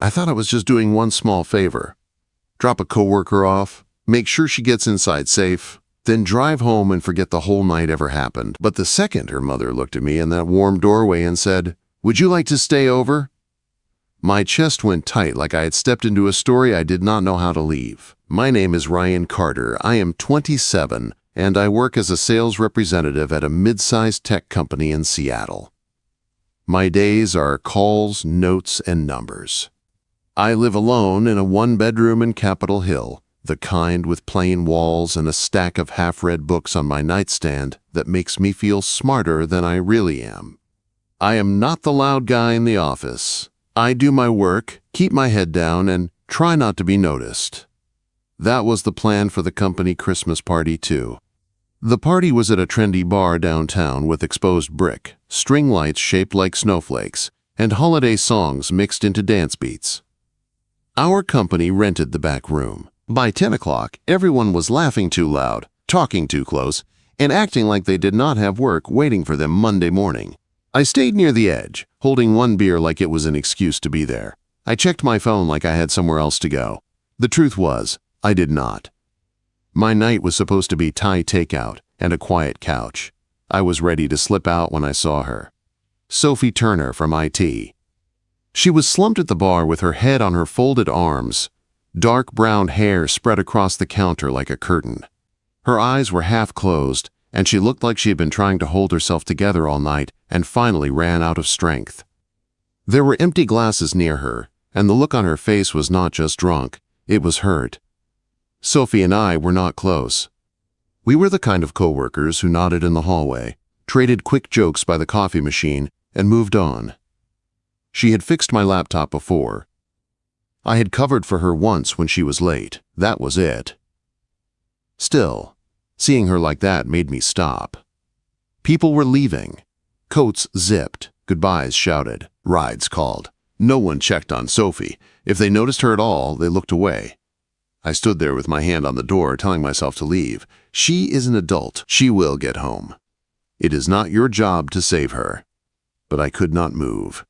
I thought I was just doing one small favor. Drop a coworker off, make sure she gets inside safe, then drive home and forget the whole night ever happened. But the second her mother looked at me in that warm doorway and said, "Would you like to stay over?" My chest went tight like I had stepped into a story I did not know how to leave. My name is Ryan Carter. I am 27, and I work as a sales representative at a mid-sized tech company in Seattle. My days are calls, notes, and numbers. I live alone in a one-bedroom in Capitol Hill, the kind with plain walls and a stack of half-read books on my nightstand that makes me feel smarter than I really am. I am not the loud guy in the office. I do my work, keep my head down, and try not to be noticed. That was the plan for the company Christmas party, too. The party was at a trendy bar downtown with exposed brick, string lights shaped like snowflakes, and holiday songs mixed into dance beats. Our company rented the back room. By 10 o'clock, everyone was laughing too loud, talking too close, and acting like they did not have work waiting for them Monday morning. I stayed near the edge, holding one beer like it was an excuse to be there. I checked my phone like I had somewhere else to go. The truth was, I did not. My night was supposed to be Thai takeout and a quiet couch. I was ready to slip out when I saw her. Sophie Turner from IT. She was slumped at the bar with her head on her folded arms. Dark brown hair spread across the counter like a curtain. Her eyes were half closed, and she looked like she had been trying to hold herself together all night and finally ran out of strength. There were empty glasses near her, and the look on her face was not just drunk, it was hurt. Sophie and I were not close. We were the kind of coworkers who nodded in the hallway, traded quick jokes by the coffee machine, and moved on. She had fixed my laptop before. I had covered for her once when she was late. That was it. Still, seeing her like that made me stop. People were leaving. Coats zipped. Goodbyes shouted. Rides called. No one checked on Sophie. If they noticed her at all, they looked away. I stood there with my hand on the door, telling myself to leave. She is an adult. She will get home. It is not your job to save her. But I could not move.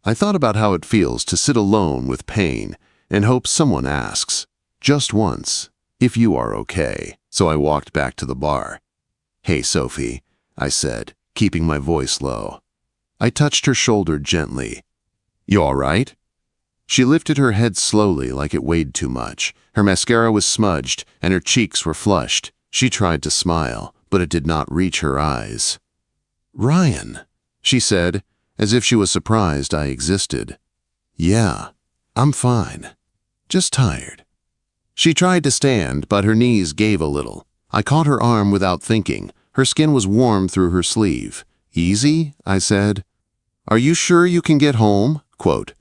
I thought about how it feels to sit alone with pain and hope someone asks, just once, if you are okay. So I walked back to the bar. "Hey, Sophie," I said, keeping my voice low. I touched her shoulder gently. "You all right?" She lifted her head slowly like it weighed too much. Her mascara was smudged and her cheeks were flushed. She tried to smile, but it did not reach her eyes. "Ryan," she said, as if she was surprised I existed. "Yeah, I'm fine. Just tired." She tried to stand, but her knees gave a little. I caught her arm without thinking. Her skin was warm through her sleeve. "Easy?" I said. "Are you sure you can get home?" Quote.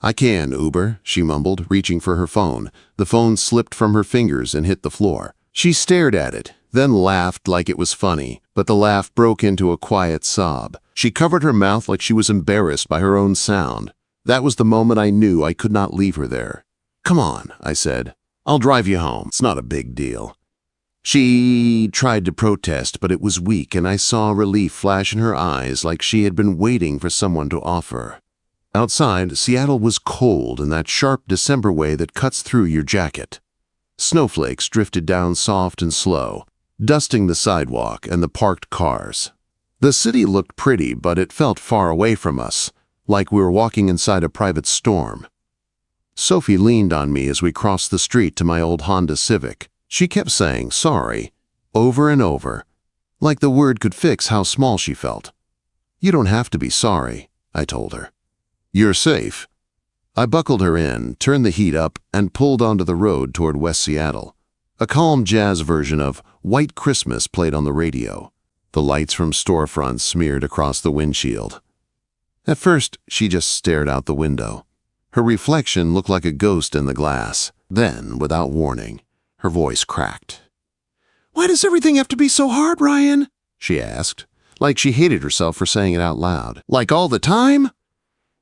"I can, Uber," she mumbled, reaching for her phone. The phone slipped from her fingers and hit the floor. She stared at it, then laughed like it was funny, but the laugh broke into a quiet sob. She covered her mouth like she was embarrassed by her own sound. That was the moment I knew I could not leave her there. "Come on," I said. "I'll drive you home. It's not a big deal." She tried to protest, but it was weak, and I saw relief flash in her eyes like she had been waiting for someone to offer. Outside, Seattle was cold in that sharp December way that cuts through your jacket. Snowflakes drifted down soft and slow, dusting the sidewalk and the parked cars. The city looked pretty, but it felt far away from us, like we were walking inside a private storm. Sophie leaned on me as we crossed the street to my old Honda Civic. She kept saying sorry, over and over, like the word could fix how small she felt. "You don't have to be sorry," I told her. "You're safe." I buckled her in, turned the heat up, and pulled onto the road toward West Seattle. A calm jazz version of White Christmas played on the radio. The lights from storefronts smeared across the windshield. At first, she just stared out the window. Her reflection looked like a ghost in the glass. Then, without warning, her voice cracked. "Why does everything have to be so hard, Ryan?" she asked, like she hated herself for saying it out loud. "Like all the time?"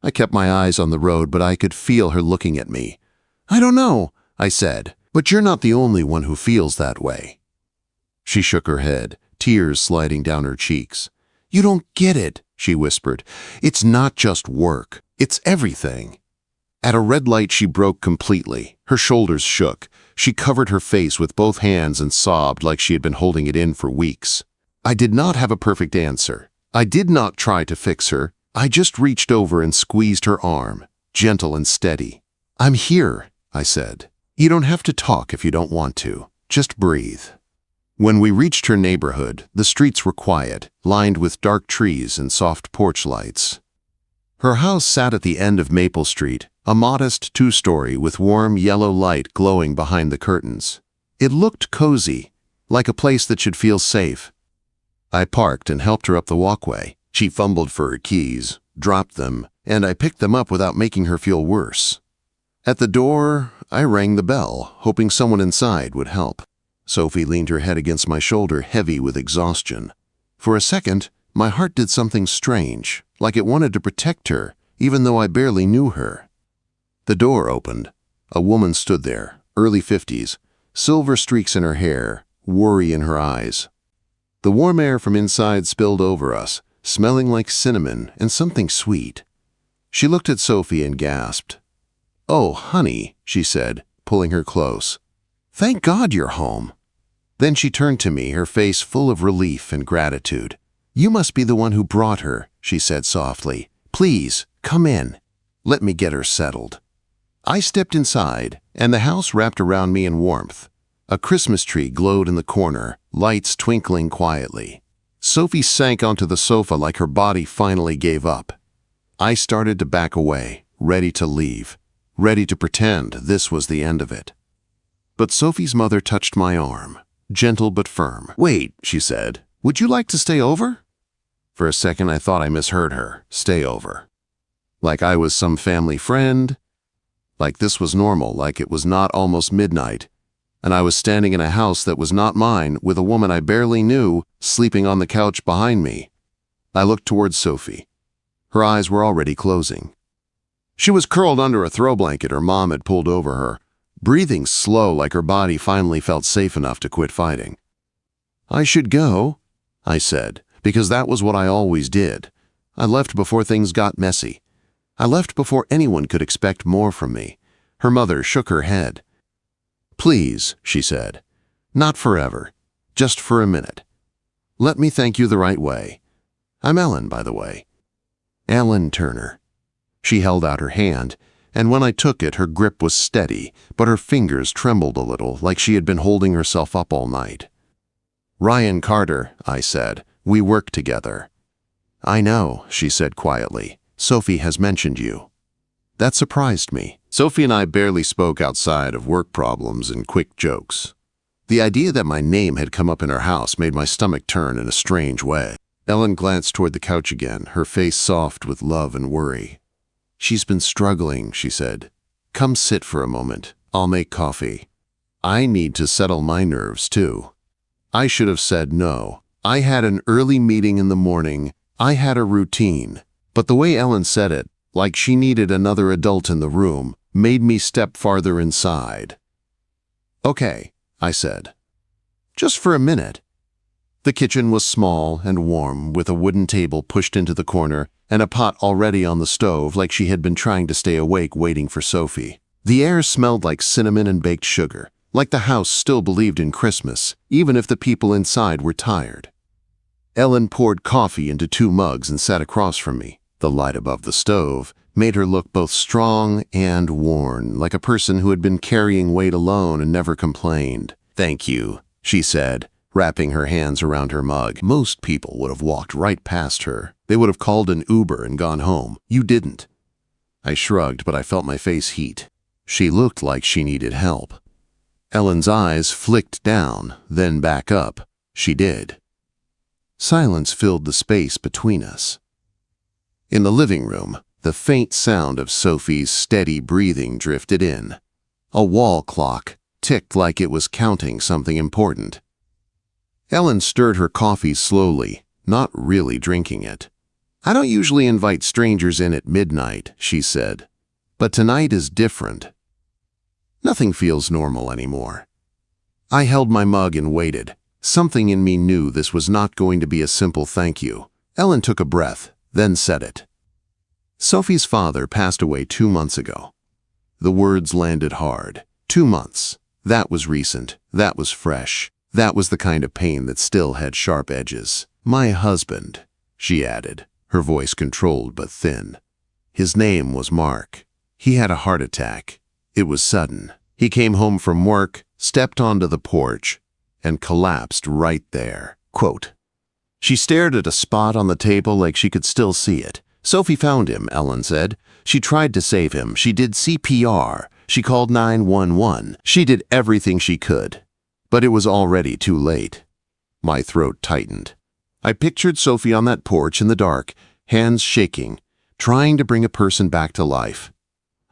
I kept my eyes on the road, but I could feel her looking at me. "I don't know," I said, "but you're not the only one who feels that way." She shook her head, tears sliding down her cheeks. "You don't get it," she whispered. "It's not just work. It's everything." At a red light, she broke completely. Her shoulders shook. She covered her face with both hands and sobbed like she had been holding it in for weeks. I did not have a perfect answer. I did not try to fix her. I just reached over and squeezed her arm, gentle and steady. "I'm here," I said. "You don't have to talk if you don't want to. Just breathe." When we reached her neighborhood, the streets were quiet, lined with dark trees and soft porch lights. Her house sat at the end of Maple Street, a modest two-story with warm yellow light glowing behind the curtains. It looked cozy, like a place that should feel safe. I parked and helped her up the walkway. She fumbled for her keys, dropped them, and I picked them up without making her feel worse. At the door, I rang the bell, hoping someone inside would help. Sophie leaned her head against my shoulder, heavy with exhaustion. For a second, my heart did something strange, like it wanted to protect her, even though I barely knew her. The door opened. A woman stood there, early 50s, silver streaks in her hair, worry in her eyes. The warm air from inside spilled over us, smelling like cinnamon and something sweet. She looked at Sophie and gasped. "Oh, honey," she said, pulling her close. "Thank God you're home." Then she turned to me, her face full of relief and gratitude. "You must be the one who brought her," she said softly. "Please, come in. Let me get her settled." I stepped inside, and the house wrapped around me in warmth. A Christmas tree glowed in the corner, lights twinkling quietly. Sophie sank onto the sofa like her body finally gave up. I started to back away, ready to leave, ready to pretend this was the end of it. But Sophie's mother touched my arm, gentle but firm. "Wait," she said. "Would you like to stay over?" For a second, I thought I misheard her. Stay over. Like I was some family friend. Like this was normal, like it was not almost midnight. And I was standing in a house that was not mine with a woman I barely knew sleeping on the couch behind me. I looked towards Sophie. Her eyes were already closing. She was curled under a throw blanket her mom had pulled over her, breathing slow like her body finally felt safe enough to quit fighting. "I should go," I said, because that was what I always did. I left before things got messy. I left before anyone could expect more from me. Her mother shook her head. "Please," she said. "Not forever. Just for a minute. Let me thank you the right way. I'm Ellen, by the way. Ellen Turner." She held out her hand, and when I took it, her grip was steady, but her fingers trembled a little, like she had been holding herself up all night. "Ryan Carter," I said. "We work together." "I know," she said quietly. "Sophie has mentioned you." That surprised me. Sophie and I barely spoke outside of work problems and quick jokes. The idea that my name had come up in her house made my stomach turn in a strange way. Ellen glanced toward the couch again, her face soft with love and worry. "She's been struggling," she said. "Come sit for a moment. I'll make coffee." I need to settle my nerves, too. I should have said no. I had an early meeting in the morning. I had a routine. But the way Ellen said it, like she needed another adult in the room, made me step farther inside. "Okay," I said. "Just for a minute." The kitchen was small and warm, with a wooden table pushed into the corner and a pot already on the stove like she had been trying to stay awake waiting for Sophie. The air smelled like cinnamon and baked sugar, like the house still believed in Christmas, even if the people inside were tired. Ellen poured coffee into 2 mugs and sat across from me. The light above the stove made her look both strong and worn, like a person who had been carrying weight alone and never complained. "Thank you," she said, wrapping her hands around her mug. Most people would have walked right past her. They would have called an Uber and gone home. You didn't. I shrugged, but I felt my face heat. She looked like she needed help. Ellen's eyes flicked down, then back up. She did. Silence filled the space between us. In the living room, the faint sound of Sophie's steady breathing drifted in. A wall clock ticked like it was counting something important. Ellen stirred her coffee slowly, not really drinking it. "I don't usually invite strangers in at midnight," she said, "but tonight is different. Nothing feels normal anymore." I held my mug and waited. Something in me knew this was not going to be a simple thank you. Ellen took a breath, then said it. "Sophie's father passed away 2 months ago. The words landed hard. 2 months. That was recent. That was fresh. That was the kind of pain that still had sharp edges. My husband, she added, her voice controlled but thin. His name was Mark. He had a heart attack. It was sudden. He came home from work, stepped onto the porch, and collapsed right there. Quote, she stared at a spot on the table like she could still see it. Sophie found him, Ellen said. She tried to save him. She did CPR. She called 911. She did everything she could. But it was already too late. My throat tightened. I pictured Sophie on that porch in the dark, hands shaking, trying to bring a person back to life.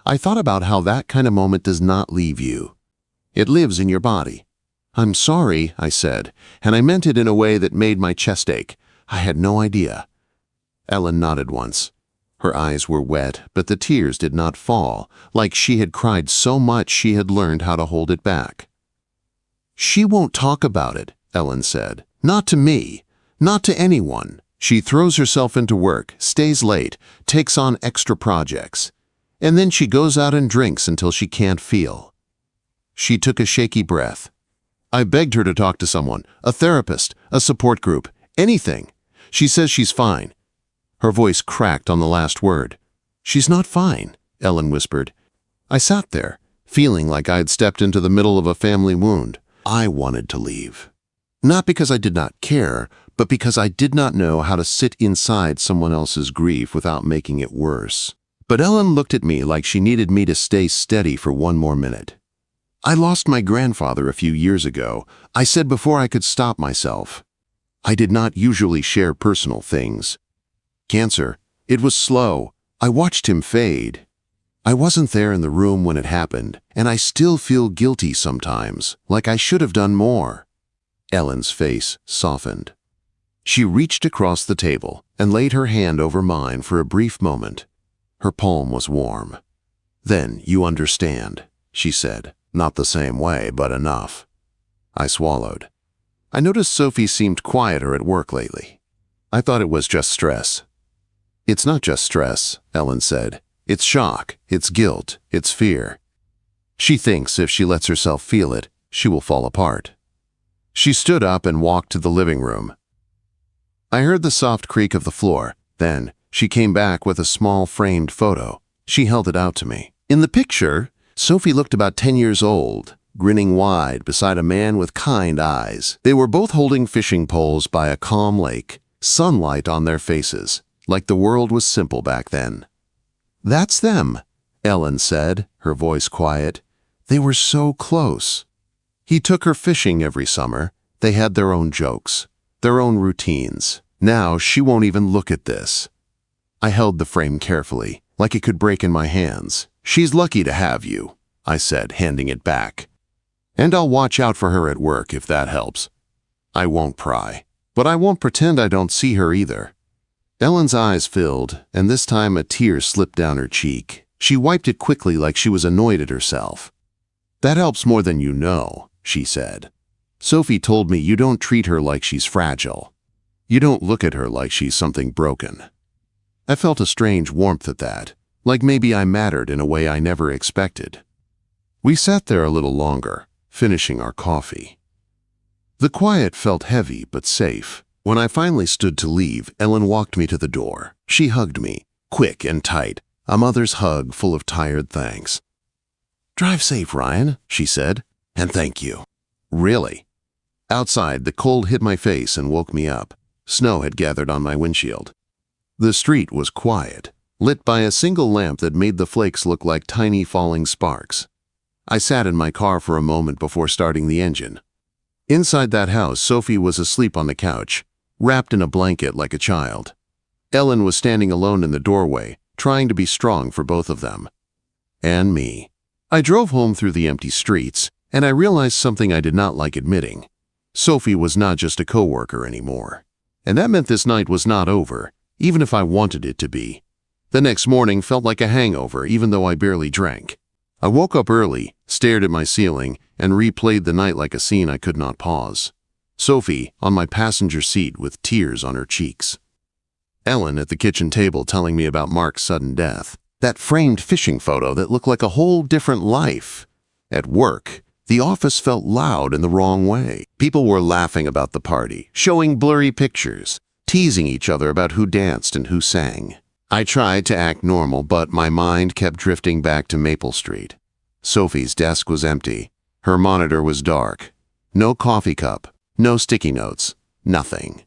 I thought about how that kind of moment does not leave you. It lives in your body. I'm sorry, I said, and I meant it in a way that made my chest ache. I had no idea. Ellen nodded once. Her eyes were wet, but the tears did not fall, like she had cried so much she had learned how to hold it back. She won't talk about it, Ellen said. Not to me. Not to anyone. She throws herself into work, stays late, takes on extra projects. And then she goes out and drinks until she can't feel. She took a shaky breath. I begged her to talk to someone, a therapist, a support group, anything. She says she's fine. Her voice cracked on the last word. She's not fine, Ellen whispered. I sat there, feeling like I had stepped into the middle of a family wound. I wanted to leave. Not because I did not care, but because I did not know how to sit inside someone else's grief without making it worse. But Ellen looked at me like she needed me to stay steady for one more minute. I lost my grandfather a few years ago. I said before I could stop myself. I did not usually share personal things. Cancer. It was slow. I watched him fade. I wasn't there in the room when it happened, and I still feel guilty sometimes, like I should have done more. Ellen's face softened. She reached across the table and laid her hand over mine for a brief moment. Her palm was warm. Then you understand, she said. Not the same way, but enough. I swallowed. I noticed Sophie seemed quieter at work lately. I thought it was just stress. It's not just stress, Ellen said. It's shock, it's guilt, it's fear. She thinks if she lets herself feel it, she will fall apart. She stood up and walked to the living room. I heard the soft creak of the floor. Then she came back with a small framed photo. She held it out to me. In the picture, Sophie looked about 10 years old, grinning wide beside a man with kind eyes. They were both holding fishing poles by a calm lake, sunlight on their faces, like the world was simple back then. That's them, Ellen said, her voice quiet. They were so close. He took her fishing every summer. They had their own jokes, their own routines. Now she won't even look at this. I held the frame carefully, like it could break in my hands. She's lucky to have you, I said, handing it back. And I'll watch out for her at work if that helps. I won't pry, but I won't pretend I don't see her either. Ellen's eyes filled, and this time a tear slipped down her cheek. She wiped it quickly like she was annoyed at herself. That helps more than you know, she said. Sophie told me you don't treat her like she's fragile. You don't look at her like she's something broken. I felt a strange warmth at that, like maybe I mattered in a way I never expected. We sat there a little longer, finishing our coffee. The quiet felt heavy but safe. When I finally stood to leave, Ellen walked me to the door. She hugged me, quick and tight, a mother's hug full of tired thanks. Drive safe, Ryan, she said, and thank you. Really? Outside, the cold hit my face and woke me up. Snow had gathered on my windshield. The street was quiet, lit by a single lamp that made the flakes look like tiny falling sparks. I sat in my car for a moment before starting the engine. Inside that house, Sophie was asleep on the couch, wrapped in a blanket like a child. Ellen was standing alone in the doorway, trying to be strong for both of them. And me. I drove home through the empty streets, and I realized something I did not like admitting. Sophie was not just a coworker anymore. And that meant this night was not over, even if I wanted it to be. The next morning felt like a hangover, even though I barely drank. I woke up early, stared at my ceiling, and replayed the night like a scene I could not pause. Sophie on my passenger seat with tears on her cheeks. Ellen at the kitchen table telling me about Mark's sudden death. That framed fishing photo that looked like a whole different life. At work, the office felt loud in the wrong way. People were laughing about the party, showing blurry pictures, teasing each other about who danced and who sang. I tried to act normal, but my mind kept drifting back to Maple Street. Sophie's desk was empty. Her monitor was dark. No coffee cup, no sticky notes, nothing.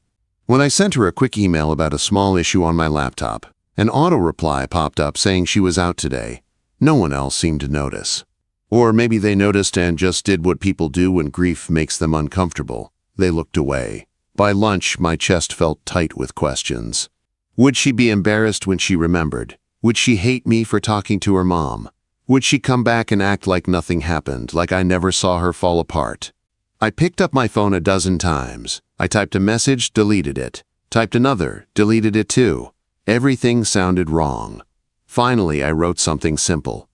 When I sent her a quick email about a small issue on my laptop, an auto reply popped up saying she was out today. No one else seemed to notice. Or maybe they noticed and just did what people do when grief makes them uncomfortable. They looked away. By lunch, my chest felt tight with questions. Would she be embarrassed when she remembered? Would she hate me for talking to her mom? Would she come back and act like nothing happened, like I never saw her fall apart? I picked up my phone a dozen times. I typed a message, deleted it. Typed another, deleted it too. Everything sounded wrong. Finally, I wrote something simple.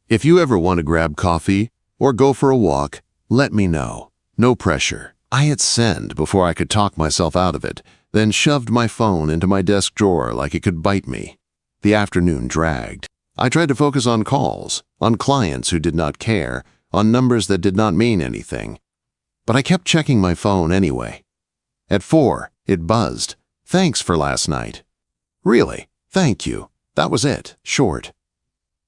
If you ever want to grab coffee or go for a walk, let me know. No pressure. I hit send before I could talk myself out of it, then shoved my phone into my desk drawer like it could bite me. The afternoon dragged. I tried to focus on calls, on clients who did not care, on numbers that did not mean anything. But I kept checking my phone anyway. At 4, it buzzed. Thanks for last night. Really, thank you. That was it, short.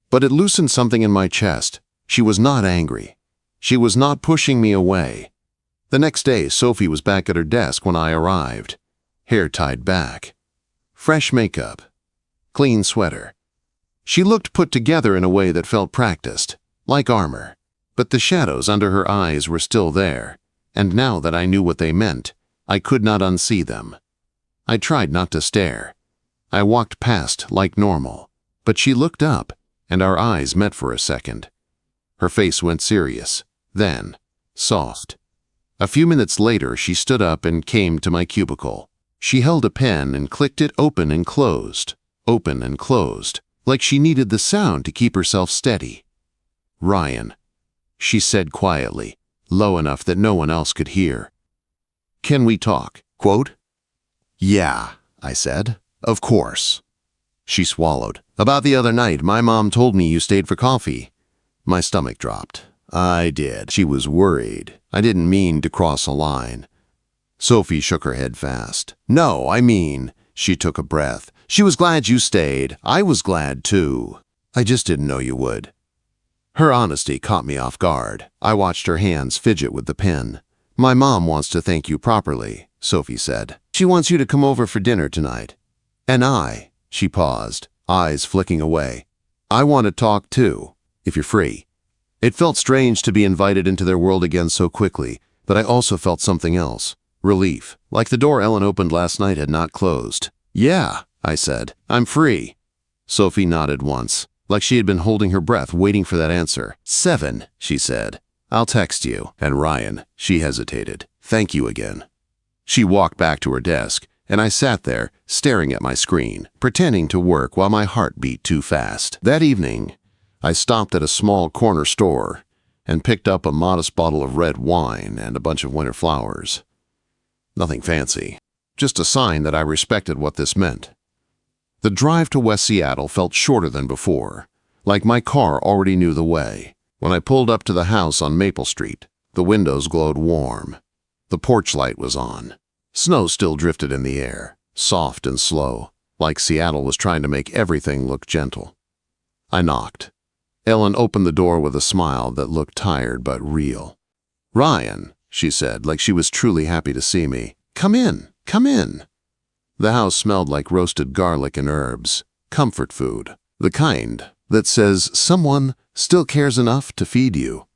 But it loosened something in my chest. She was not angry. She was not pushing me away. The next day, Sophie was back at her desk when I arrived. Hair tied back. Fresh makeup. Clean sweater. She looked put together in a way that felt practiced, like armor. But the shadows under her eyes were still there, and now that I knew what they meant, I could not unsee them. I tried not to stare. I walked past like normal, but she looked up, and our eyes met for a second. Her face went serious, then soft. A few minutes later, she stood up and came to my cubicle. She held a pen and clicked it open and closed, like she needed the sound to keep herself steady. Ryan, she said quietly, low enough that no one else could hear. Can we talk? Quote? Yeah, I said. Of course. She swallowed. About the other night, my mom told me you stayed for coffee. My stomach dropped. I did. She was worried. I didn't mean to cross a line. Sophie shook her head fast. No, I mean, she took a breath. She was glad you stayed. I was glad too. I just didn't know you would. Her honesty caught me off guard. I watched her hands fidget with the pen. My mom wants to thank you properly, Sophie said. She wants you to come over for dinner tonight. And she paused, eyes flicking away. I want to talk too, if you're free. It felt strange to be invited into their world again so quickly, but I also felt something else. Relief, like the door Ellen opened last night had not closed. Yeah, I said, I'm free. Sophie nodded once, like she had been holding her breath waiting for that answer. 7, she said. I'll text you. And Ryan, she hesitated. Thank you again. She walked back to her desk, and I sat there, staring at my screen, pretending to work while my heart beat too fast. That evening, I stopped at a small corner store and picked up a modest bottle of red wine and a bunch of winter flowers. Nothing fancy, just a sign that I respected what this meant. The drive to West Seattle felt shorter than before, like my car already knew the way. When I pulled up to the house on Maple Street, the windows glowed warm. The porch light was on. Snow still drifted in the air, soft and slow, like Seattle was trying to make everything look gentle. I knocked. Ellen opened the door with a smile that looked tired but real. Ryan, she said, like she was truly happy to see me. Come in, come in. The house smelled like roasted garlic and herbs, comfort food, the kind that says someone still cares enough to feed you.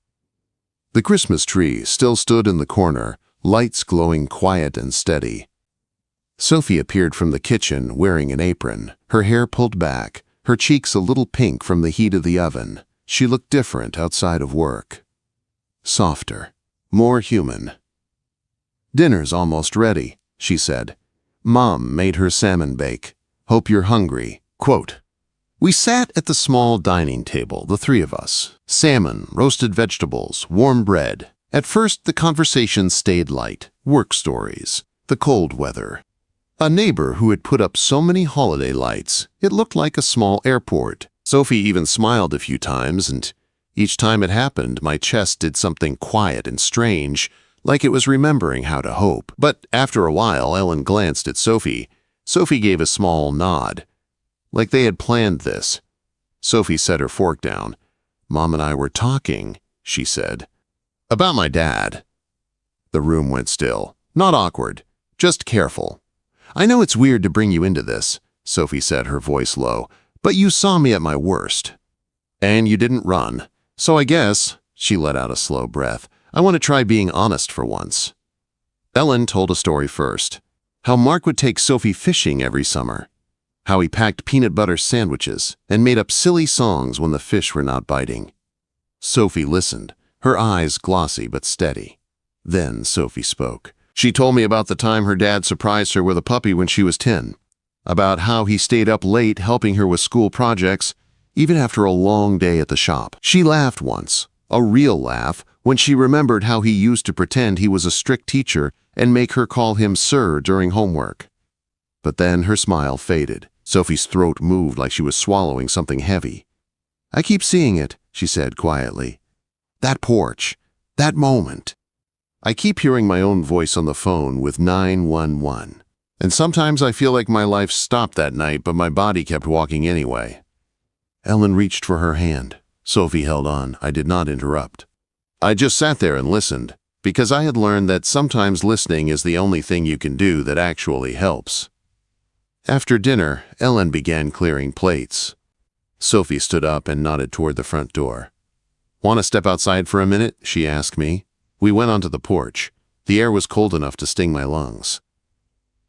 The Christmas tree still stood in the corner, lights glowing quiet and steady. Sophie appeared from the kitchen wearing an apron, her hair pulled back, her cheeks a little pink from the heat of the oven. She looked different outside of work. Softer, more human. Dinner's almost ready, she said. Mom made her salmon bake. Hope you're hungry. Quote, we sat at the small dining table, the three of us. Salmon, roasted vegetables, warm bread. At first, the conversation stayed light. Work stories, the cold weather. A neighbor who had put up so many holiday lights, it looked like a small airport. Sophie even smiled a few times, and each time it happened, my chest did something quiet and strange, like it was remembering how to hope. But after a while, Ellen glanced at Sophie. Sophie gave a small nod, like they had planned this. Sophie set her fork down. "Mom and I were talking," she said, "about my dad." The room went still. Not awkward, just careful. "I know it's weird to bring you into this," Sophie said, her voice low, "but you saw me at my worst. And you didn't run. So I guess," she let out a slow breath, "I want to try being honest for once." Ellen told a story first. How Mark would take Sophie fishing every summer. How he packed peanut butter sandwiches and made up silly songs when the fish were not biting. Sophie listened, her eyes glossy but steady. Then Sophie spoke. She told me about the time her dad surprised her with a puppy when she was 10. About how he stayed up late helping her with school projects, even after a long day at the shop. She laughed once, a real laugh, when she remembered how he used to pretend he was a strict teacher and make her call him sir during homework. But then her smile faded. Sophie's throat moved like she was swallowing something heavy. "I keep seeing it," she said quietly. "That porch, that moment. I keep hearing my own voice on the phone with 911. And sometimes I feel like my life stopped that night, but my body kept walking anyway." Ellen reached for her hand. Sophie held on. I did not interrupt. I just sat there and listened, because I had learned that sometimes listening is the only thing you can do that actually helps. After dinner, Ellen began clearing plates. Sophie stood up and nodded toward the front door. "Want to step outside for a minute?" she asked me. We went onto the porch. The air was cold enough to sting my lungs.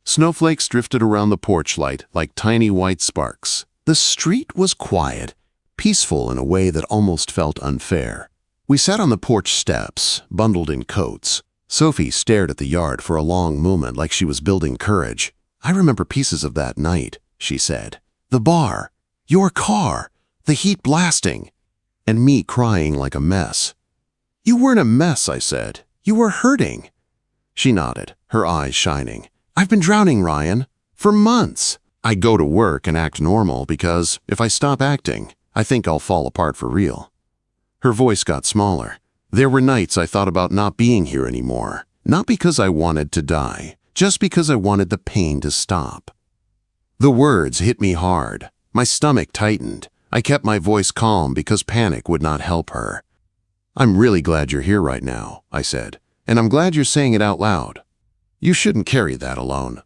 Snowflakes drifted around the porch light like tiny white sparks. The street was quiet, peaceful in a way that almost felt unfair. We sat on the porch steps, bundled in coats. Sophie stared at the yard for a long moment like she was building courage. "I remember pieces of that night," she said. "The bar, your car, the heat blasting, and me crying like a mess." "You weren't a mess," I said. "You were hurting." She nodded, her eyes shining. "I've been drowning, Ryan, for months. I go to work and act normal because if I stop acting, I think I'll fall apart for real." Her voice got smaller. "There were nights I thought about not being here anymore. Not because I wanted to die, just because I wanted the pain to stop." The words hit me hard. My stomach tightened. I kept my voice calm because panic would not help her. "I'm really glad you're here right now," I said, "and I'm glad you're saying it out loud. You shouldn't carry that alone."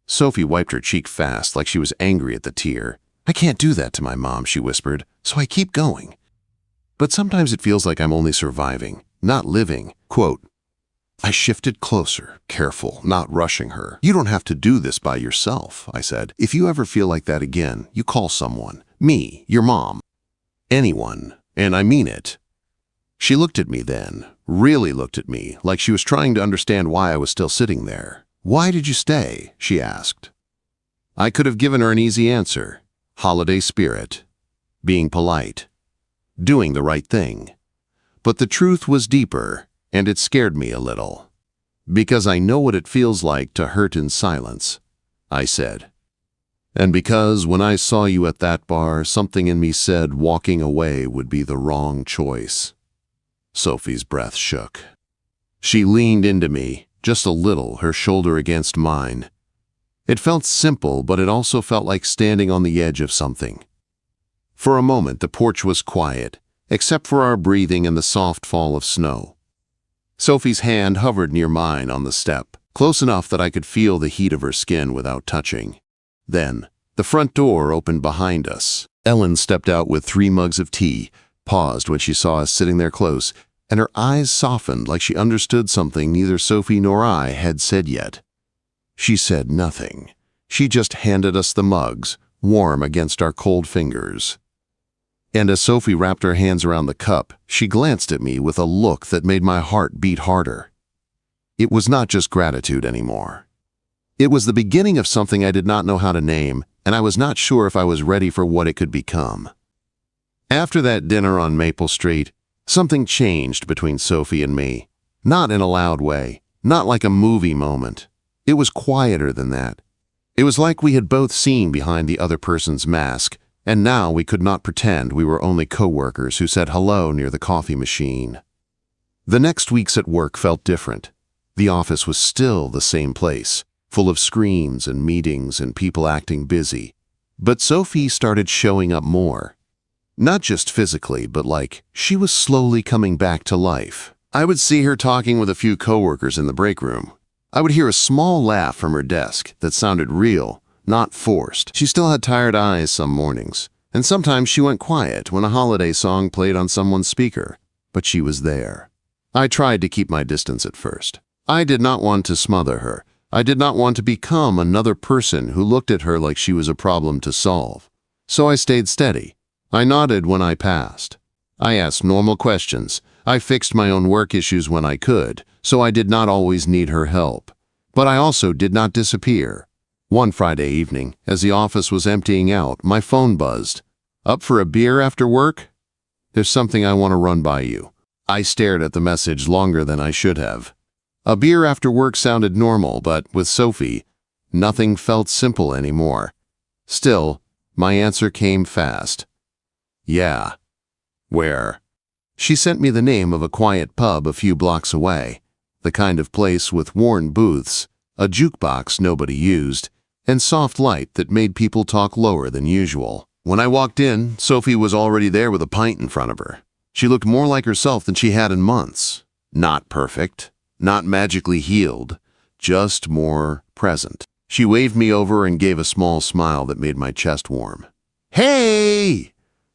Sophie wiped her cheek fast like she was angry at the tear. "I can't do that to my mom," she whispered, "so I keep going. But sometimes it feels like I'm only surviving, not living." Quote, I shifted closer, careful, not rushing her. "You don't have to do this by yourself," I said. "If you ever feel like that again, you call someone. Me, your mom. Anyone, and I mean it." She looked at me then, really looked at me, like she was trying to understand why I was still sitting there. "Why did you stay?" she asked. I could have given her an easy answer. Holiday spirit. Being polite. Doing the right thing. But the truth was deeper, and it scared me a little. "Because I know what it feels like to hurt in silence," I said. "And because when I saw you at that bar, something in me said walking away would be the wrong choice." Sophie's breath shook. She leaned into me, just a little, her shoulder against mine. It felt simple, but it also felt like standing on the edge of something. For a moment, the porch was quiet, except for our breathing and the soft fall of snow. Sophie's hand hovered near mine on the step, close enough that I could feel the heat of her skin without touching. Then, the front door opened behind us. Ellen stepped out with 3 mugs of tea, paused when she saw us sitting there close, and her eyes softened like she understood something neither Sophie nor I had said yet. She said nothing. She just handed us the mugs, warm against our cold fingers. And as Sophie wrapped her hands around the cup, she glanced at me with a look that made my heart beat harder. It was not just gratitude anymore. It was the beginning of something I did not know how to name, and I was not sure if I was ready for what it could become. After that dinner on Maple Street, something changed between Sophie and me. Not in a loud way, not like a movie moment. It was quieter than that. It was like we had both seen behind the other person's mask, And now we could not pretend we were only coworkers who said hello near the coffee machine. The next weeks at work felt different. The office was still the same place, full of screens and meetings and people acting busy. But Sophie started showing up more. Not just physically, but like she was slowly coming back to life. I would see her talking with a few coworkers in the break room. I would hear a small laugh from her desk that sounded real, not forced. She still had tired eyes some mornings, and sometimes she went quiet when a holiday song played on someone's speaker, but she was there. I tried to keep my distance at first. I did not want to smother her. I did not want to become another person who looked at her like she was a problem to solve. So I stayed steady. I nodded when I passed. I asked normal questions. I fixed my own work issues when I could, so I did not always need her help. But I also did not disappear. One Friday evening, as the office was emptying out, my phone buzzed. "Up for a beer after work? There's something I want to run by you." I stared at the message longer than I should have. A beer after work sounded normal, but with Sophie, nothing felt simple anymore. Still, my answer came fast. "Yeah." "Where?" She sent me the name of a quiet pub a few blocks away, the kind of place with worn booths, a jukebox nobody used, and soft light that made people talk lower than usual. When I walked in, Sophie was already there with a pint in front of her. She looked more like herself than she had in months. Not perfect, not magically healed, just more present. She waved me over and gave a small smile that made my chest warm. "Hey!"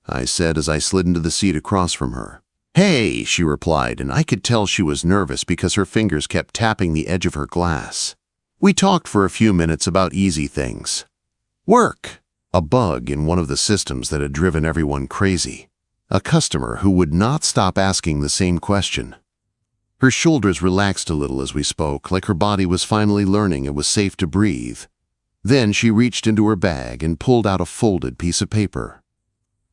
I said as I slid into the seat across from her. "Hey," she replied, and I could tell she was nervous because her fingers kept tapping the edge of her glass. We talked for a few minutes about easy things. Work, a bug in one of the systems that had driven everyone crazy, a customer who would not stop asking the same question. Her shoulders relaxed a little as we spoke, like her body was finally learning it was safe to breathe. Then she reached into her bag and pulled out a folded piece of paper.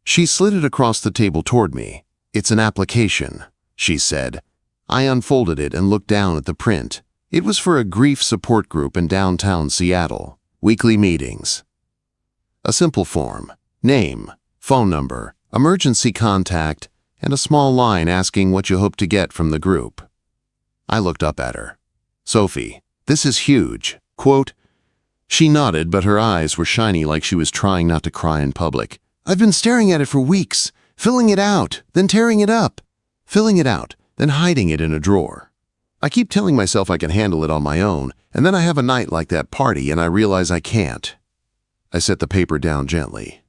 She slid it across the table toward me. "It's an application," she said. I unfolded it and looked down at the print. It was for a grief support group in downtown Seattle. Weekly meetings. A simple form. Name, phone number, emergency contact, and a small line asking what you hope to get from the group. I looked up at her. "Sophie, this is huge." Quote. She nodded, but her eyes were shiny like she was trying not to cry in public. "I've been staring at it for weeks, filling it out, then tearing it up, filling it out, then hiding it in a drawer. I keep telling myself I can handle it on my own, and then I have a night like that party and I realize I can't." I set the paper down gently.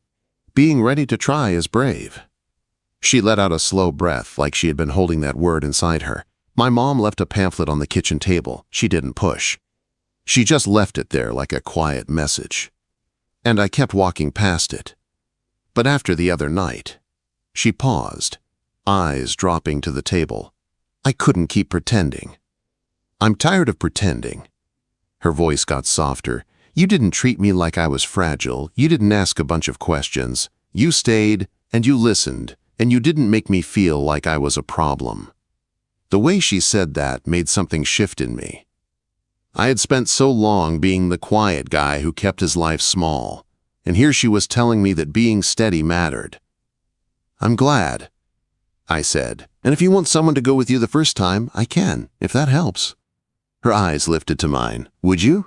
Being ready to try is brave. She let out a slow breath like she had been holding that word inside her. My mom left a pamphlet on the kitchen table. She didn't push. She just left it there like a quiet message. And I kept walking past it. But after the other night, she paused, eyes dropping to the table. I couldn't keep pretending. "I'm tired of pretending." Her voice got softer. "You didn't treat me like I was fragile. You didn't ask a bunch of questions. You stayed, and you listened, and you didn't make me feel like I was a problem." The way she said that made something shift in me. I had spent so long being the quiet guy who kept his life small, and here she was telling me that being steady mattered. "I'm glad," I said, "and if you want someone to go with you the first time, I can, if that helps." Her eyes lifted to mine. "Would you?"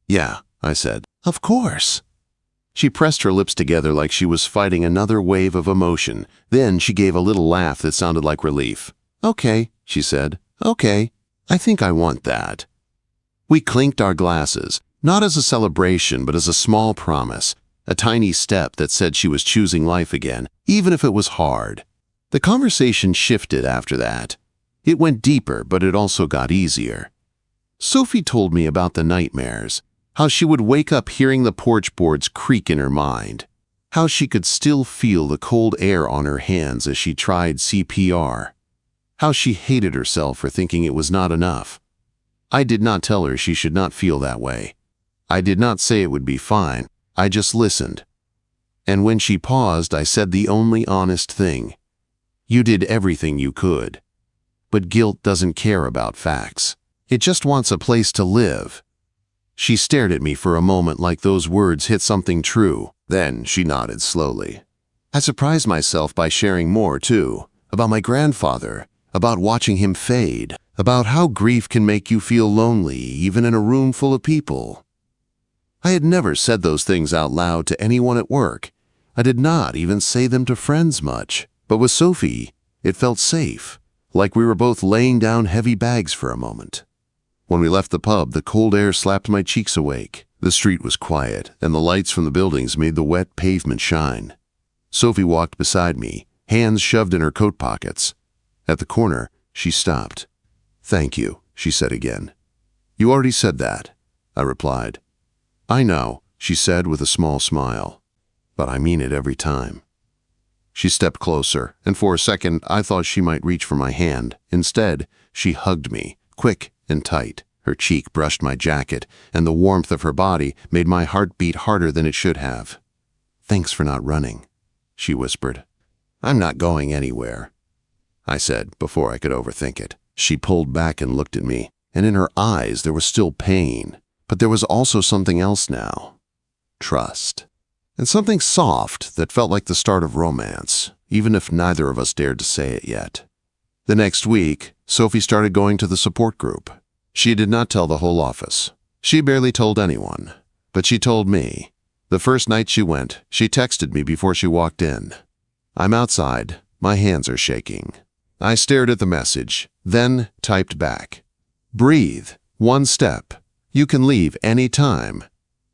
"Yeah," I said. "Of course." She pressed her lips together like she was fighting another wave of emotion. Then she gave a little laugh that sounded like relief. "Okay," she said. "Okay, I think I want that." We clinked our glasses, not as a celebration, but as a small promise, a tiny step that said she was choosing life again, even if it was hard. The conversation shifted after that. It went deeper, but it also got easier. Sophie told me about the nightmares, how she would wake up hearing the porch boards creak in her mind, how she could still feel the cold air on her hands as she tried CPR, how she hated herself for thinking it was not enough. I did not tell her she should not feel that way. I did not say it would be fine. I just listened. And when she paused, I said the only honest thing. "You did everything you could. But guilt doesn't care about facts. It just wants a place to live." She stared at me for a moment like those words hit something true. Then she nodded slowly. I surprised myself by sharing more, too, about my grandfather, about watching him fade, about how grief can make you feel lonely even in a room full of people. I had never said those things out loud to anyone at work. I did not even say them to friends much. But with Sophie, it felt safe, like we were both laying down heavy bags for a moment. When we left the pub, the cold air slapped my cheeks awake. The street was quiet, and the lights from the buildings made the wet pavement shine. Sophie walked beside me, hands shoved in her coat pockets. At the corner, she stopped. "Thank you," she said again. "You already said that," I replied. "I know," she said with a small smile. "But I mean it every time." She stepped closer, and for a second I thought she might reach for my hand. Instead, she hugged me, quick and tight. Her cheek brushed my jacket, and the warmth of her body made my heart beat harder than it should have. "Thanks for not running," she whispered. "I'm not going anywhere," I said before I could overthink it. She pulled back and looked at me, and in her eyes there was still pain, but there was also something else now. Trust. And something soft that felt like the start of romance, even if neither of us dared to say it yet. The next week, Sophie started going to the support group. She did not tell the whole office. She barely told anyone, but she told me. The first night she went, she texted me before she walked in. "I'm outside. My hands are shaking." I stared at the message, then typed back. "Breathe. One step. You can leave any time,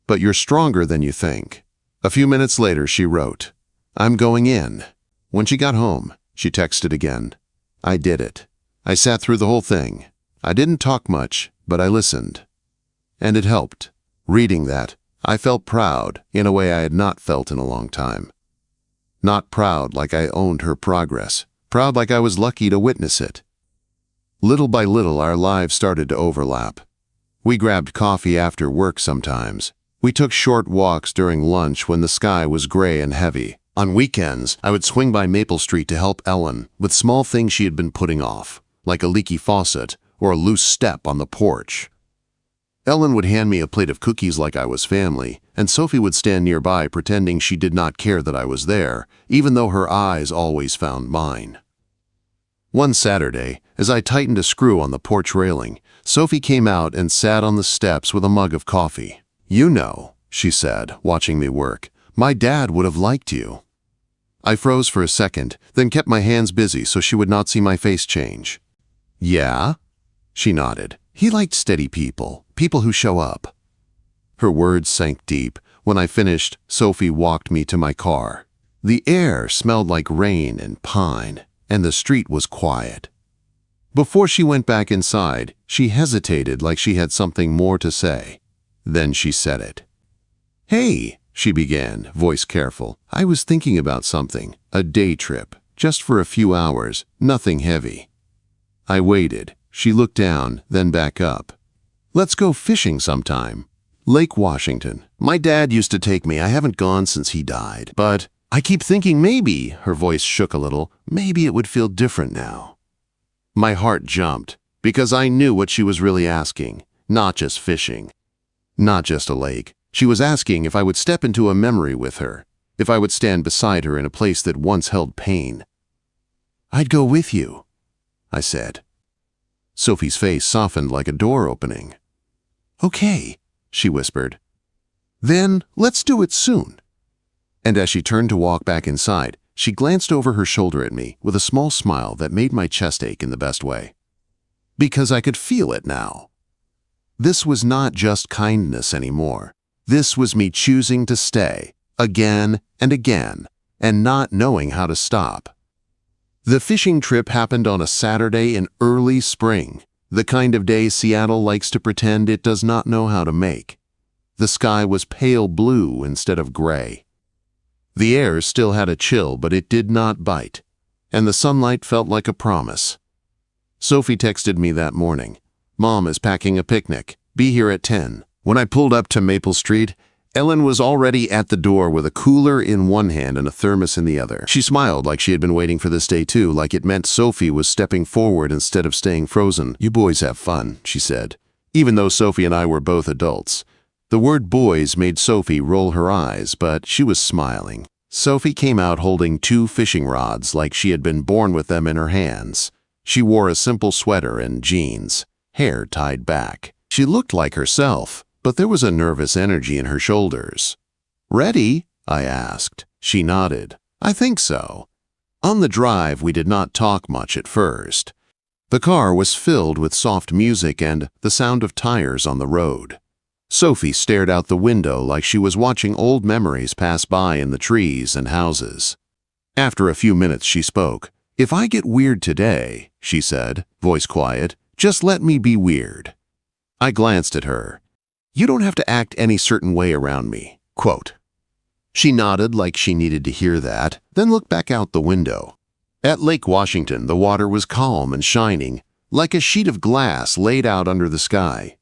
but you're stronger than you think." A few minutes later, she wrote, "I'm going in." When she got home, she texted again. I did it. I sat through the whole thing. I didn't talk much, but I listened. And it helped. Reading that, I felt proud in a way I had not felt in a long time. Not proud like I owned her progress, proud like I was lucky to witness it. Little by little, our lives started to overlap. We grabbed coffee after work sometimes. We took short walks during lunch when the sky was gray and heavy. On weekends, I would swing by Maple Street to help Ellen with small things she had been putting off, like a leaky faucet or a loose step on the porch. Ellen would hand me a plate of cookies like I was family, and Sophie would stand nearby pretending she did not care that I was there, even though her eyes always found mine. One Saturday, as I tightened a screw on the porch railing, Sophie came out and sat on the steps with a mug of coffee. "You know," she said, watching me work, "my dad would have liked you." I froze for a second, then kept my hands busy so she would not see my face change. "Yeah?" She nodded. "He liked steady people, people who show up." Her words sank deep. When I finished, Sophie walked me to my car. The air smelled like rain and pine, and the street was quiet. Before she went back inside, she hesitated like she had something more to say. Then she said it. "Hey," she began, voice careful. "I was thinking about something, a day trip, just for a few hours, nothing heavy." I waited. She looked down, then back up. "Let's go fishing sometime. Lake Washington. My dad used to take me. I haven't gone since he died. But I keep thinking maybe," her voice shook a little, "maybe it would feel different now." My heart jumped, because I knew what she was really asking. Not just fishing. Not just a lake. She was asking if I would step into a memory with her, if I would stand beside her in a place that once held pain. "I'd go with you," I said. Sophie's face softened like a door opening. "Okay," she whispered. "Then let's do it soon." And as she turned to walk back inside, she glanced over her shoulder at me with a small smile that made my chest ache in the best way. Because I could feel it now. This was not just kindness anymore. This was me choosing to stay, again and again, and not knowing how to stop. The fishing trip happened on a Saturday in early spring, the kind of day Seattle likes to pretend it does not know how to make. The sky was pale blue instead of gray. The air still had a chill, but it did not bite, and the sunlight felt like a promise. Sophie texted me that morning. "Mom is packing a picnic. Be here at 10. When I pulled up to Maple Street, Ellen was already at the door with a cooler in one hand and a thermos in the other. She smiled like she had been waiting for this day too, like it meant Sophie was stepping forward instead of staying frozen. "You boys have fun," she said, even though Sophie and I were both adults. The word boys made Sophie roll her eyes, but she was smiling. Sophie came out holding 2 fishing rods like she had been born with them in her hands. She wore a simple sweater and jeans, hair tied back. She looked like herself, but there was a nervous energy in her shoulders. "Ready?" I asked. She nodded. "I think so." On the drive, we did not talk much at first. The car was filled with soft music and the sound of tires on the road. Sophie stared out the window like she was watching old memories pass by in the trees and houses. After a few minutes, she spoke. "If I get weird today," she said, voice quiet, "just let me be weird." I glanced at her. "You don't have to act any certain way around me." Quote. She nodded like she needed to hear that, then looked back out the window. At Lake Washington, the water was calm and shining, like a sheet of glass laid out under the sky.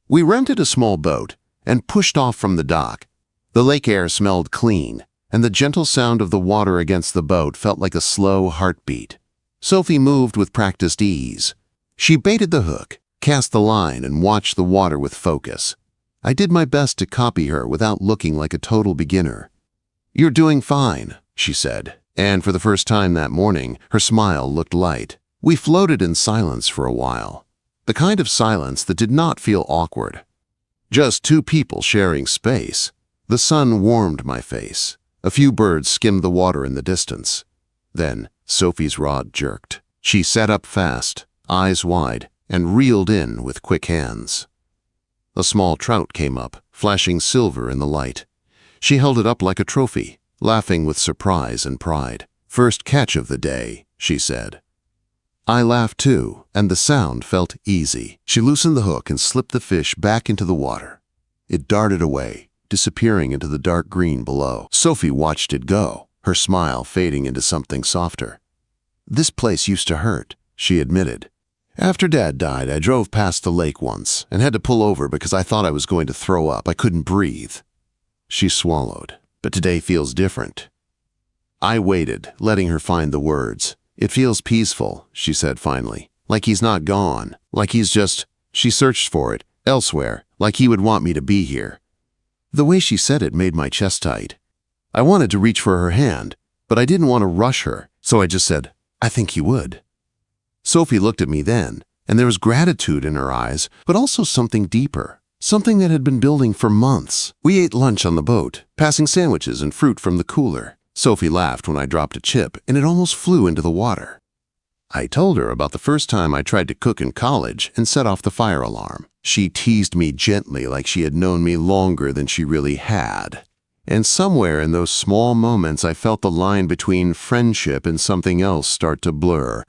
We rented a small boat and pushed off from the dock. The lake air smelled clean, and the gentle sound of the water against the boat felt like a slow heartbeat. Sophie moved with practiced ease. She baited the hook, cast the line, and watched the water with focus. I did my best to copy her without looking like a total beginner. "You're doing fine," she said, and for the first time that morning, her smile looked light. We floated in silence for a while. The kind of silence that did not feel awkward. Just 2 people sharing space. The sun warmed my face. A few birds skimmed the water in the distance. Then Sophie's rod jerked. She sat up fast, eyes wide, and reeled in with quick hands. A small trout came up, flashing silver in the light. She held it up like a trophy, laughing with surprise and pride. "First catch of the day," she said. I laughed too, and the sound felt easy. She loosened the hook and slipped the fish back into the water. It darted away, disappearing into the dark green below. Sophie watched it go, her smile fading into something softer. "This place used to hurt," she admitted. "After Dad died, I drove past the lake once and had to pull over because I thought I was going to throw up. I couldn't breathe." She swallowed. "But today feels different." I waited, letting her find the words. "It feels peaceful," she said finally. "Like he's not gone. Like he's just—" She searched for it, elsewhere, like he would want me to be here. The way she said it made my chest tight. I wanted to reach for her hand, but I didn't want to rush her, so I just said, "I think he would." Sophie looked at me then, and there was gratitude in her eyes, but also something deeper, something that had been building for months. We ate lunch on the boat, passing sandwiches and fruit from the cooler. Sophie laughed when I dropped a chip, and it almost flew into the water. I told her about the first time I tried to cook in college and set off the fire alarm. She teased me gently like she had known me longer than she really had. And somewhere in those small moments, I felt the line between friendship and something else start to blur.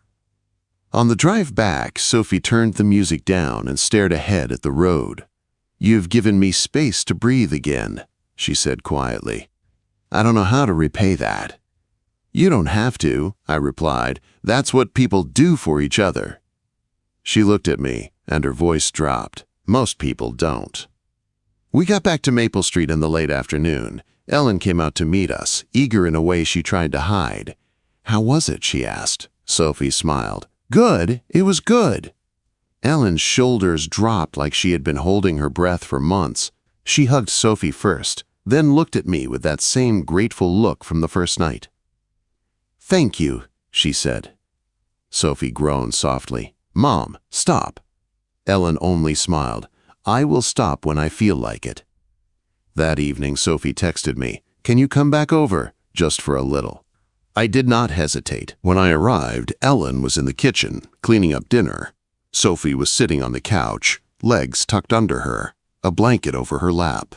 On the drive back, Sophie turned the music down and stared ahead at the road. "You've given me space to breathe again," she said quietly. "I don't know how to repay that." "You don't have to," I replied. "That's what people do for each other." She looked at me, and her voice dropped. "Most people don't." We got back to Maple Street in the late afternoon. Ellen came out to meet us, eager in a way she tried to hide. "How was it?" she asked. Sophie smiled. "Good. It was good." Ellen's shoulders dropped like she had been holding her breath for months. She hugged Sophie first, then looked at me with that same grateful look from the first night. "Thank you," she said. Sophie groaned softly. "Mom, stop." Ellen only smiled. "I will stop when I feel like it." That evening, Sophie texted me, "Can you come back over, just for a little?" I did not hesitate. When I arrived, Ellen was in the kitchen, cleaning up dinner. Sophie was sitting on the couch, legs tucked under her, a blanket over her lap.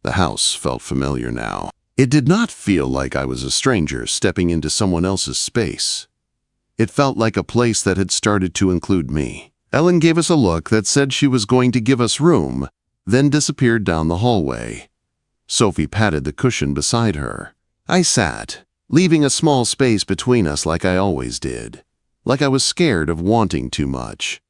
The house felt familiar now. It did not feel like I was a stranger stepping into someone else's space. It felt like a place that had started to include me. Ellen gave us a look that said she was going to give us room, then disappeared down the hallway. Sophie patted the cushion beside her. I sat, leaving a small space between us like I always did, like I was scared of wanting too much.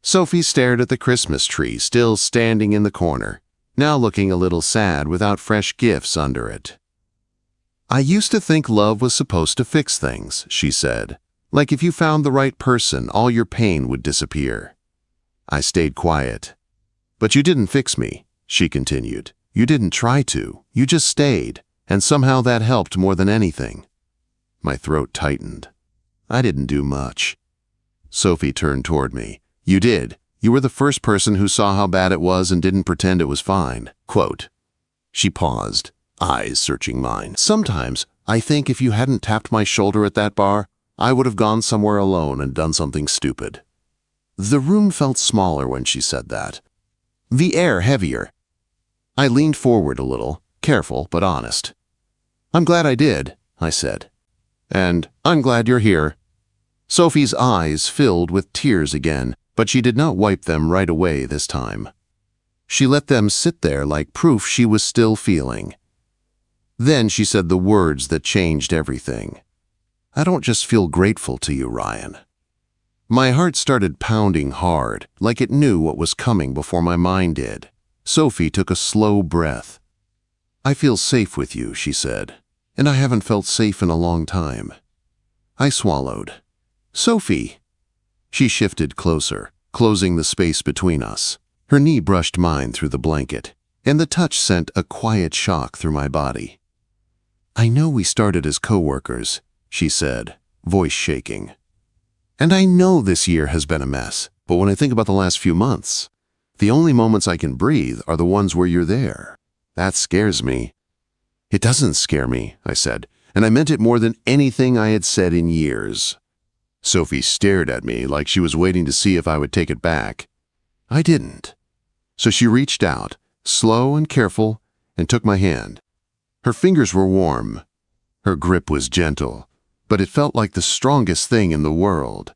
Sophie stared at the Christmas tree still standing in the corner, now looking a little sad without fresh gifts under it. "I used to think love was supposed to fix things," she said. "Like if you found the right person, all your pain would disappear." I stayed quiet. "But you didn't fix me. she continued. You didn't try to. You just stayed. And somehow that helped more than anything. My throat tightened. I didn't do much. Sophie turned toward me. You did. You were the first person who saw how bad it was and didn't pretend it was fine. Quote. She paused, eyes searching mine. Sometimes I think if you hadn't tapped my shoulder at that bar, I would have gone somewhere alone and done something stupid. The room felt smaller when she said that. The air heavier. I leaned forward a little, careful but honest. I'm glad I did, I said. And I'm glad you're here. Sophie's eyes filled with tears again, but she did not wipe them right away this time. She let them sit there like proof she was still feeling. Then she said the words that changed everything. I don't just feel grateful to you, Ryan. My heart started pounding hard, like it knew what was coming before my mind did. Sophie took a slow breath. I feel safe with you, she said, and I haven't felt safe in a long time. I swallowed. Sophie! She shifted closer, closing the space between us. Her knee brushed mine through the blanket, and the touch sent a quiet shock through my body. I know we started as coworkers, she said, voice shaking. And I know this year has been a mess, but when I think about the last few months, the only moments I can breathe are the ones where you're there. That scares me. It doesn't scare me, I said, and I meant it more than anything I had said in years. Sophie stared at me like she was waiting to see if I would take it back. I didn't. So she reached out, slow and careful, and took my hand. Her fingers were warm. Her grip was gentle, but it felt like the strongest thing in the world.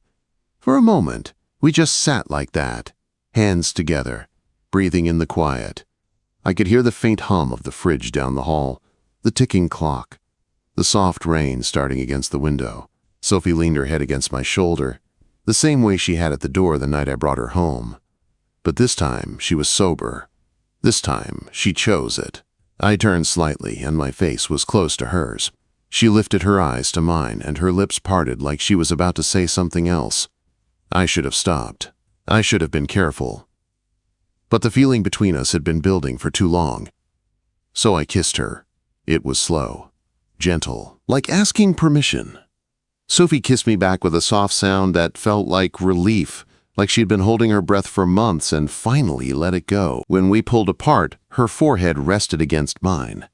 For a moment, we just sat like that, hands together, breathing in the quiet. I could hear the faint hum of the fridge down the hall, the ticking clock, the soft rain starting against the window. Sophie leaned her head against my shoulder, the same way she had at the door the night I brought her home. But this time she was sober. This time she chose it. I turned slightly, and my face was close to hers. She lifted her eyes to mine, and her lips parted like she was about to say something else. I should have stopped. I should have been careful. But the feeling between us had been building for too long. So I kissed her. It was slow, gentle, like asking permission. Sophie kissed me back with a soft sound that felt like relief, like she'd been holding her breath for months and finally let it go. When we pulled apart, her forehead rested against mine.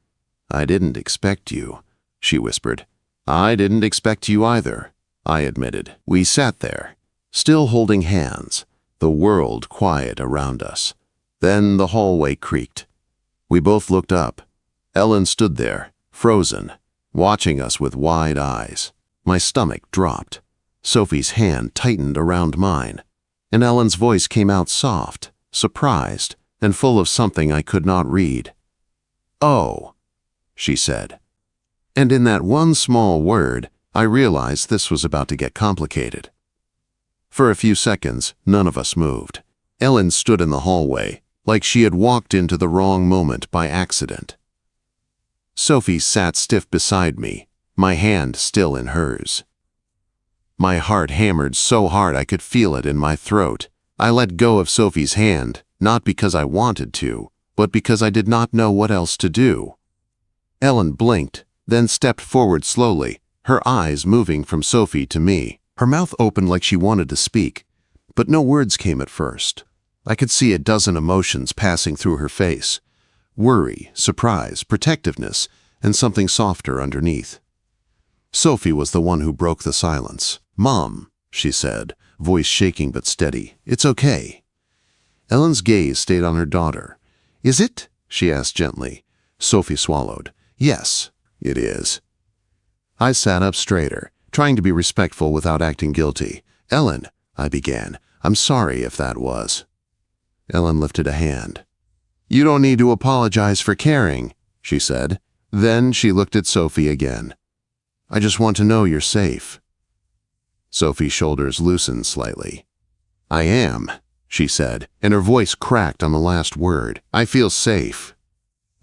I didn't expect you, she whispered. I didn't expect you either, I admitted. We sat there, still holding hands, the world quiet around us. Then the hallway creaked. We both looked up. Ellen stood there, frozen, watching us with wide eyes. My stomach dropped. Sophie's hand tightened around mine, and Ellen's voice came out soft, surprised, and full of something I could not read. Oh, she said. And in that one small word, I realized this was about to get complicated. For a few seconds, none of us moved. Ellen stood in the hallway, like she had walked into the wrong moment by accident. Sophie sat stiff beside me, my hand still in hers. My heart hammered so hard I could feel it in my throat. I let go of Sophie's hand, not because I wanted to, but because I did not know what else to do. Ellen blinked, then stepped forward slowly, her eyes moving from Sophie to me. Her mouth opened like she wanted to speak, but no words came at first. I could see a dozen emotions passing through her face. Worry, surprise, protectiveness, and something softer underneath. Sophie was the one who broke the silence. Mom, she said, voice shaking but steady. It's okay. Ellen's gaze stayed on her daughter. Is it? She asked gently. Sophie swallowed. Yes, it is. I sat up straighter, trying to be respectful without acting guilty. Ellen, I began. I'm sorry if that was. Ellen lifted a hand. You don't need to apologize for caring, she said. Then she looked at Sophie again. I just want to know you're safe. Sophie's shoulders loosened slightly. I am, she said, and her voice cracked on the last word. I feel safe.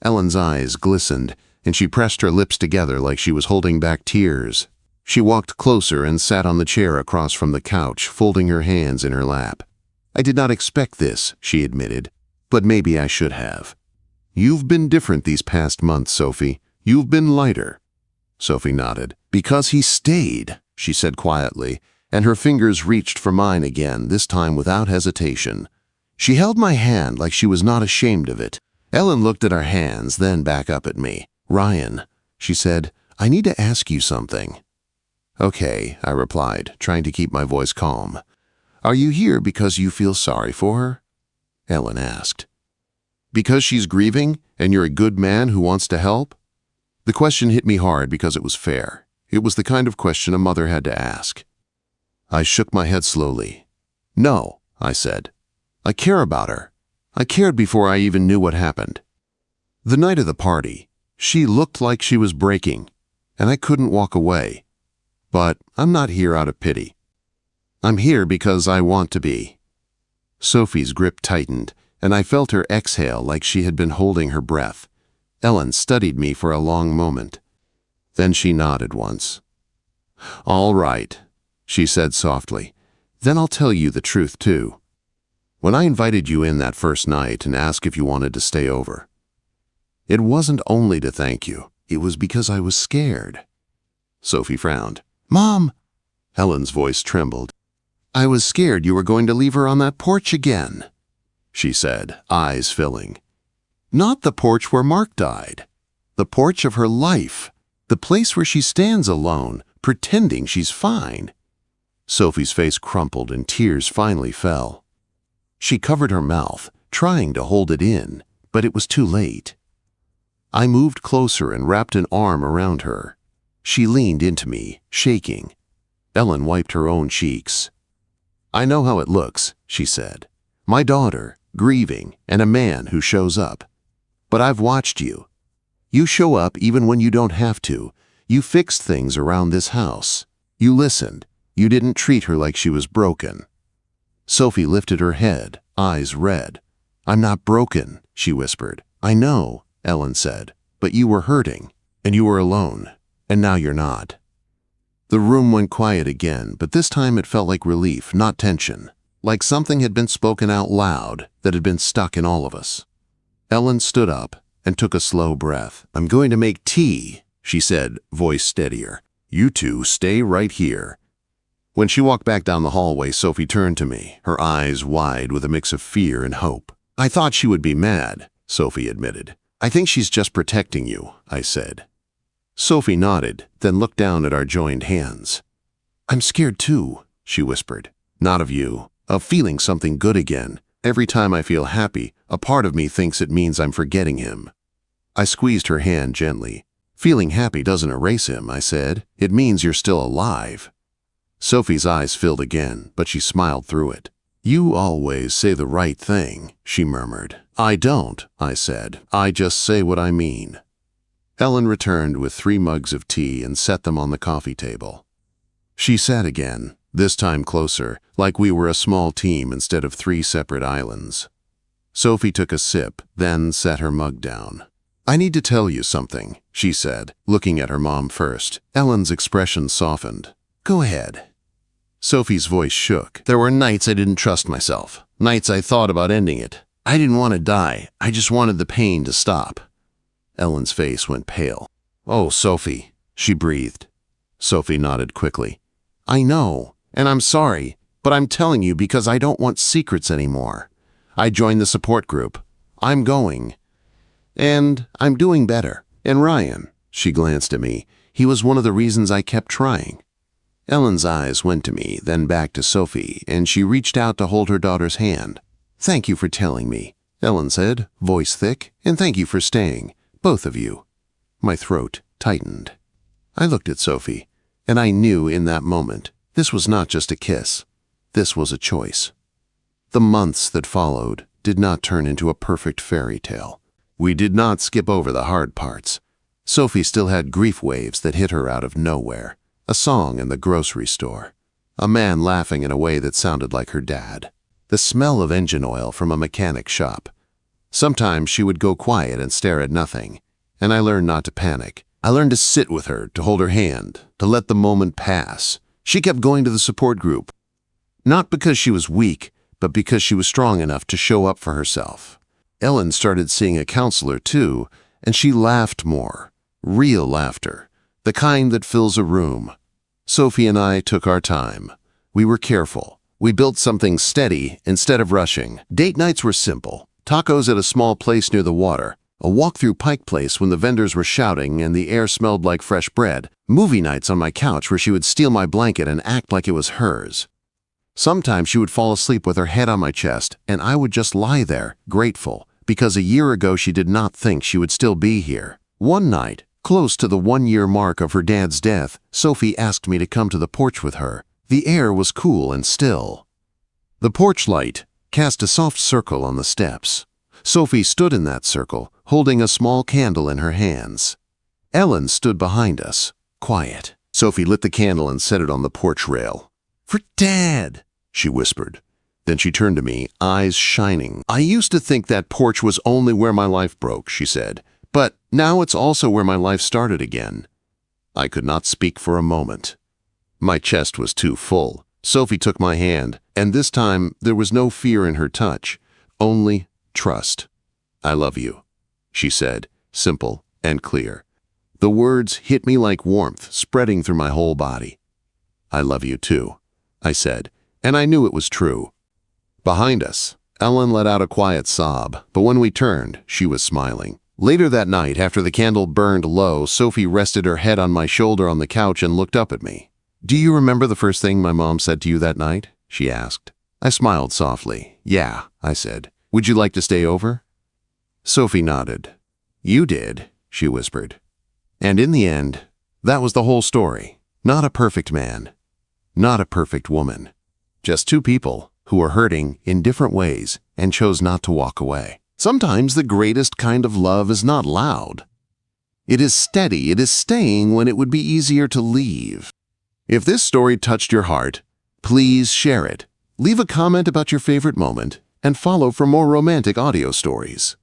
Ellen's eyes glistened, and she pressed her lips together like she was holding back tears. She walked closer and sat on the chair across from the couch, folding her hands in her lap. I did not expect this, she admitted, but maybe I should have. "You've been different these past months, Sophie. You've been lighter." Sophie nodded. "Because he stayed," she said quietly, and her fingers reached for mine again, this time without hesitation. She held my hand like she was not ashamed of it. Ellen looked at our hands, then back up at me. "Ryan," she said, "I need to ask you something." "Okay," I replied, trying to keep my voice calm. "Are you here because you feel sorry for her?" Ellen asked. "Because she's grieving, and you're a good man who wants to help?" The question hit me hard because it was fair. It was the kind of question a mother had to ask. I shook my head slowly. "No," I said. "I care about her. I cared before I even knew what happened." The night of the party, she looked like she was breaking, and I couldn't walk away. But I'm not here out of pity. I'm here because I want to be. Sophie's grip tightened, and I felt her exhale like she had been holding her breath. Ellen studied me for a long moment. Then she nodded once. "All right," she said softly. "Then I'll tell you the truth too. When I invited you in that first night and asked if you wanted to stay over, it wasn't only to thank you. It was because I was scared." Sophie frowned. "Mom!" Ellen's voice trembled. "I was scared you were going to leave her on that porch again," she said, eyes filling. "Not the porch where Mark died. The porch of her life. The place where she stands alone, pretending she's fine." Sophie's face crumpled and tears finally fell. She covered her mouth, trying to hold it in, but it was too late. I moved closer and wrapped an arm around her. She leaned into me, shaking. Ellen wiped her own cheeks. "I know how it looks," she said. "My daughter, grieving, and a man who shows up. But I've watched you. You show up even when you don't have to. You fixed things around this house. You listened. You didn't treat her like she was broken." Sophie lifted her head, eyes red. "I'm not broken," she whispered. "I know," Ellen said, "but you were hurting, and you were alone, and now you're not." The room went quiet again, but this time it felt like relief, not tension, like something had been spoken out loud that had been stuck in all of us. Ellen stood up and took a slow breath. "I'm going to make tea," she said, voice steadier. "You two stay right here." When she walked back down the hallway, Sophie turned to me, her eyes wide with a mix of fear and hope. "I thought she would be mad," Sophie admitted. "I think she's just protecting you," I said. Sophie nodded, then looked down at our joined hands. "I'm scared too," she whispered. "Not of you, of feeling something good again. Every time I feel happy, a part of me thinks it means I'm forgetting him." I squeezed her hand gently. "Feeling happy doesn't erase him," I said. "It means you're still alive." Sophie's eyes filled again, but she smiled through it. "You always say the right thing," she murmured. "I don't," I said. "I just say what I mean." Ellen returned with 3 mugs of tea and set them on the coffee table. She sat again, this time closer, like we were a small team instead of 3 separate islands. Sophie took a sip, then set her mug down. "I need to tell you something," she said, looking at her mom first. Ellen's expression softened. "Go ahead." Sophie's voice shook. "There were nights I didn't trust myself, nights I thought about ending it. I didn't want to die, I just wanted the pain to stop." Ellen's face went pale. "Oh, Sophie," she breathed. Sophie nodded quickly. "I know, and I'm sorry, but I'm telling you because I don't want secrets anymore. I joined the support group. I'm going. And I'm doing better. And Ryan," she glanced at me, "he was one of the reasons I kept trying." Ellen's eyes went to me, then back to Sophie, and she reached out to hold her daughter's hand. "Thank you for telling me," Ellen said, voice thick, "and thank you for staying, both of you." My throat tightened. I looked at Sophie, and I knew in that moment this was not just a kiss. This was a choice. The months that followed did not turn into a perfect fairy tale. We did not skip over the hard parts. Sophie still had grief waves that hit her out of nowhere. A song in the grocery store. A man laughing in a way that sounded like her dad. The smell of engine oil from a mechanic shop. Sometimes she would go quiet and stare at nothing, and I learned not to panic. I learned to sit with her, to hold her hand, to let the moment pass. She kept going to the support group. Not because she was weak, but because she was strong enough to show up for herself. Ellen started seeing a counselor too, and she laughed more. Real laughter. The kind that fills a room. Sophie and I took our time. We were careful. We built something steady instead of rushing. Date nights were simple. Tacos at a small place near the water. A walk through Pike Place when the vendors were shouting and the air smelled like fresh bread. Movie nights on my couch where she would steal my blanket and act like it was hers. Sometimes she would fall asleep with her head on my chest, and I would just lie there, grateful, because a year ago she did not think she would still be here. One night, close to the 1-year mark of her dad's death, Sophie asked me to come to the porch with her. The air was cool and still. The porch light cast a soft circle on the steps. Sophie stood in that circle, holding a small candle in her hands. Ellen stood behind us, quiet. Sophie lit the candle and set it on the porch rail. "For Dad," she whispered. Then she turned to me, eyes shining. "I used to think that porch was only where my life broke," she said. "But now it's also where my life started again." I could not speak for a moment. My chest was too full. Sophie took my hand, and this time there was no fear in her touch, only trust. "I love you," she said, simple and clear. The words hit me like warmth spreading through my whole body. "I love you too," I said, and I knew it was true. Behind us, Ellen let out a quiet sob, but when we turned, she was smiling. Later that night, after the candle burned low, Sophie rested her head on my shoulder on the couch and looked up at me. "Do you remember the first thing my mom said to you that night?" she asked. I smiled softly. "Yeah," I said. "Would you like to stay over?" Sophie nodded. "You did," she whispered. And in the end, that was the whole story. Not a perfect man. Not a perfect woman. Just two people who were hurting in different ways and chose not to walk away. Sometimes the greatest kind of love is not loud. It is steady. It is staying when it would be easier to leave. If this story touched your heart, please share it. Leave a comment about your favorite moment and follow for more romantic audio stories.